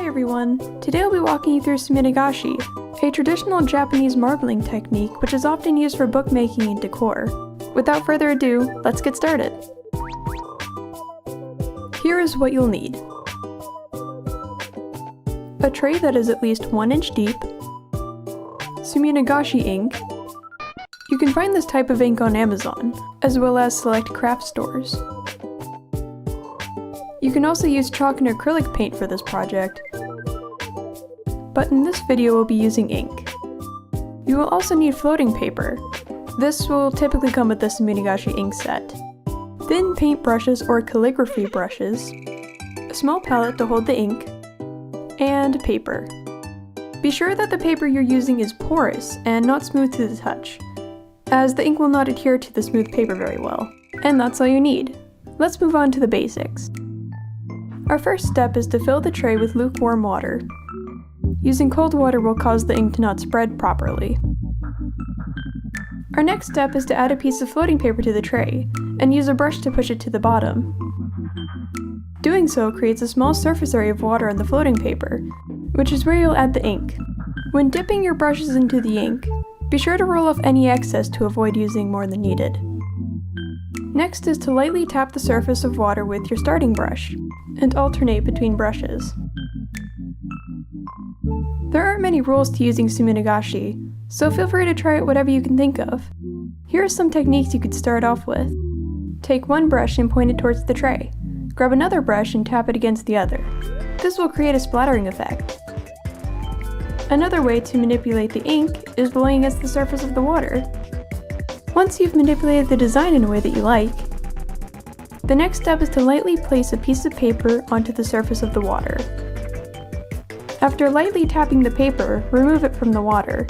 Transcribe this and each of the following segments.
everyone! Today I'll be walking you through Suminagashi, a traditional Japanese marbling technique which is often used for bookmaking and decor. Without further ado, let's get started! Here is what you'll need. A tray that is at least 1 inch deep, Suminagashi ink. You can find this type of ink on Amazon, as well as select craft stores. You can also use chalk and acrylic paint for this project, but in this video we'll be using ink. You will also need floating paper. This will typically come with the Suminagashi ink set. Thin paint brushes or calligraphy brushes, a small palette to hold the ink, and paper. Be sure that the paper you're using is porous and not smooth to the touch, as the ink will not adhere to the smooth paper very well. And that's all you need. Let's move on to the basics. Our first step is to fill the tray with lukewarm water. Using cold water will cause the ink to not spread properly. Our next step is to add a piece of floating paper to the tray, and use a brush to push it to the bottom. Doing so creates a small surface area of water on the floating paper, which is where you'll add the ink. When dipping your brushes into the ink, be sure to roll off any excess to avoid using more than needed. Next is to lightly tap the surface of water with your starting brush, and alternate between brushes. There aren't many rules to using Suminagashi, so feel free to try out whatever you can think of. Here are some techniques you could start off with. Take one brush and point it towards the tray. Grab another brush and tap it against the other. This will create a splattering effect. Another way to manipulate the ink is blowing against the surface of the water. Once you've manipulated the design in a way that you like, the next step is to lightly place a piece of paper onto the surface of the water. After lightly tapping the paper, remove it from the water.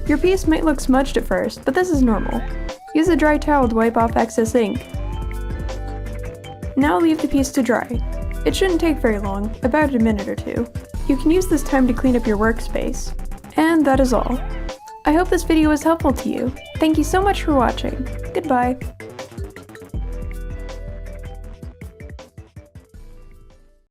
Your piece might look smudged at first, but this is normal. Use a dry towel to wipe off excess ink. Now leave the piece to dry. It shouldn't take very long, about a minute or two. You can use this time to clean up your workspace. And that is all. I hope this video was helpful to you. Thank you so much for watching. Goodbye.